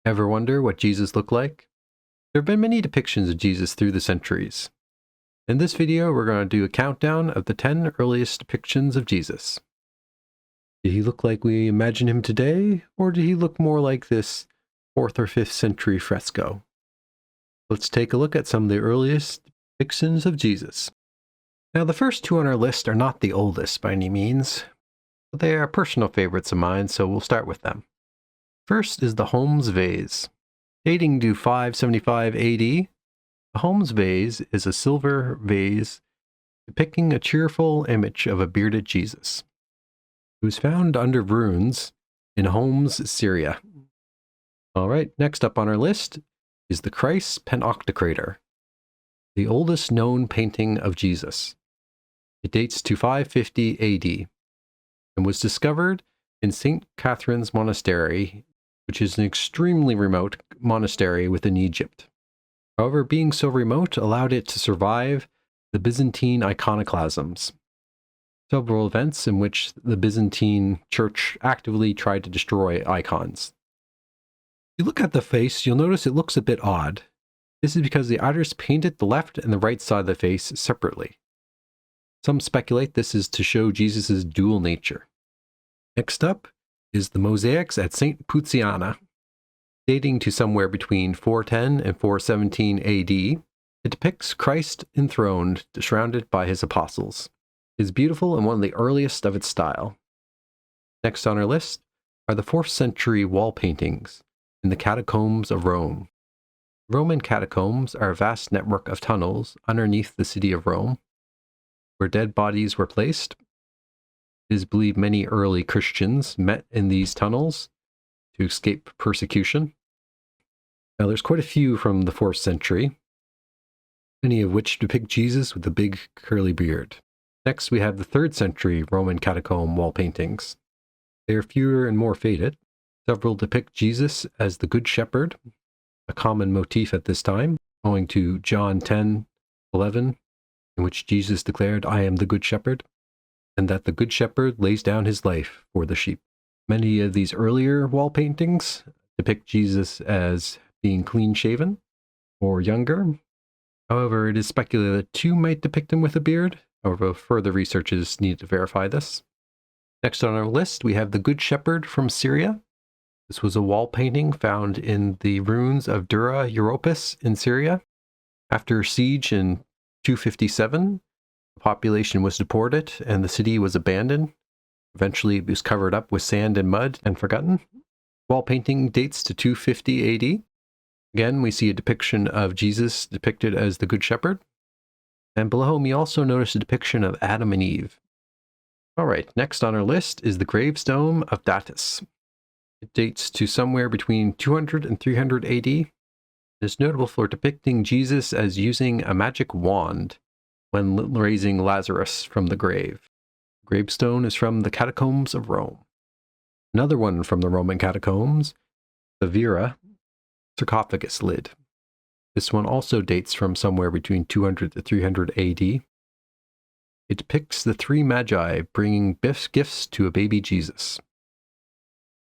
Ever wonder what Jesus looked like? There have been many depictions of Jesus through the centuries. In this video, we're going to do a countdown of the 10 earliest depictions of Jesus. Did he look like we imagine him today, or did he look more like this 4th or 5th century fresco? Let's take a look at some of the earliest depictions of Jesus. Now, the first two on our list are not the oldest by any means, but they are personal favorites of mine, so we'll start with them. First is the Holmes vase. Dating to 575 AD, the Holmes vase is a silver vase depicting a cheerful image of a bearded Jesus. It was found under ruins in Homs, Syria. Alright, next up on our list is the Christ Pantocrator, the oldest known painting of Jesus. It dates to 550 AD and was discovered in St. Catherine's Monastery, which is an extremely remote monastery within Egypt. However, being so remote allowed it to survive the Byzantine iconoclasms, several events in which the Byzantine church actively tried to destroy icons. If you look at the face, you'll notice it looks a bit odd. This is because the artist painted the left and the right side of the face separately. Some speculate this is to show Jesus' dual nature. Next up is the Mosaics at St. Puziana, dating to somewhere between 410 and 417 AD. It depicts Christ enthroned, surrounded by his apostles. It is beautiful and one of the earliest of its style. Next on our list are the 4th century wall paintings in the Catacombs of Rome. Roman catacombs are a vast network of tunnels underneath the city of Rome, where dead bodies were placed. It is believed many early Christians met in these tunnels to escape persecution. Now, there's quite a few from the 4th century, many of which depict Jesus with a big curly beard. Next, we have the 3rd century Roman catacomb wall paintings. They are fewer and more faded. Several depict Jesus as the Good Shepherd, a common motif at this time, owing to John 10:11, in which Jesus declared, "I am the Good Shepherd," and that the Good Shepherd lays down his life for the sheep. Many of these earlier wall paintings depict Jesus as being clean-shaven or younger. However, it is speculated that 2 might depict him with a beard. However, further research is needed to verify this. Next on our list, we have the Good Shepherd from Syria. This was a wall painting found in the ruins of Dura Europos in Syria. After a siege in 257, the population was deported and the city was abandoned. Eventually, it was covered up with sand and mud and forgotten. Wall painting dates to 250 AD. Again, we see a depiction of Jesus depicted as the Good Shepherd. And below him, we also notice a depiction of Adam and Eve. Alright, next on our list is the gravestone of Datis. It dates to somewhere between 200 and 300 AD. It is notable for depicting Jesus as using a magic wand when raising Lazarus from the grave. The gravestone is from the Catacombs of Rome. Another one from the Roman catacombs, the Vera sarcophagus lid. This one also dates from somewhere between 200 to 300 AD. It depicts the 3 magi bringing gifts to a baby Jesus.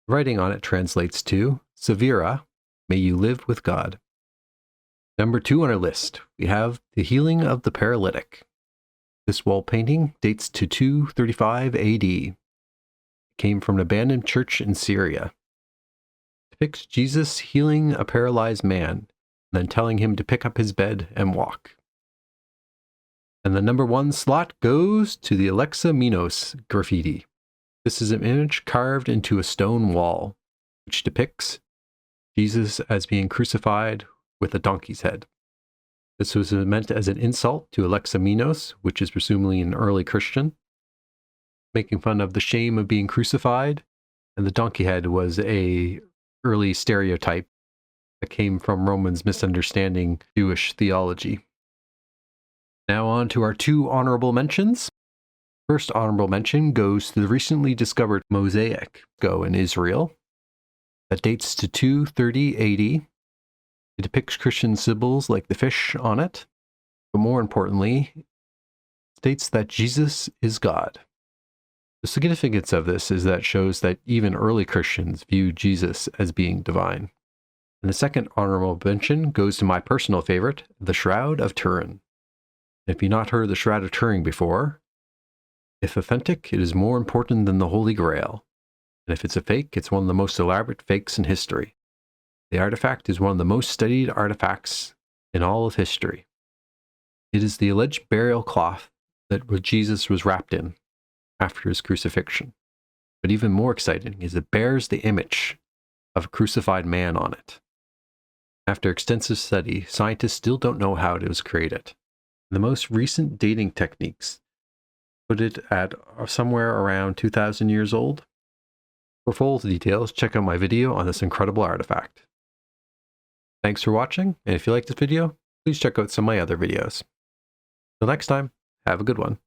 The writing on it translates to, "Severa, may you live with God." Number 2 on our list, we have the healing of the paralytic. This wall painting dates to 235 AD. It came from an abandoned church in Syria. It depicts Jesus healing a paralyzed man, and then telling him to pick up his bed and walk. And the number 1 slot goes to the Alexa Minos graffiti. This is an image carved into a stone wall, which depicts Jesus as being crucified with a donkey's head. This was meant as an insult to Alexa Minos, which is presumably an early Christian, making fun of the shame of being crucified, and the donkey head was a early stereotype that came from Romans misunderstanding Jewish theology. Now on to our 2 honorable mentions. First honorable mention goes to the recently discovered Mosaic in Israel that dates to 230 AD. It depicts Christian symbols like the fish on it, but more importantly, states that Jesus is God. The significance of this is that it shows that even early Christians viewed Jesus as being divine. And the second honorable mention goes to my personal favorite, the Shroud of Turin. If you've not heard of the Shroud of Turin before, if authentic, it is more important than the Holy Grail. And if it's a fake, it's one of the most elaborate fakes in history. The artifact is one of the most studied artifacts in all of history. It is the alleged burial cloth that Jesus was wrapped in after his crucifixion. But even more exciting is it bears the image of a crucified man on it. After extensive study, scientists still don't know how it was created. The most recent dating techniques put it at somewhere around 2,000 years old. For full details, check out my video on this incredible artifact. Thanks for watching, and if you like this video, please check out some of my other videos. Till next time, have a good one.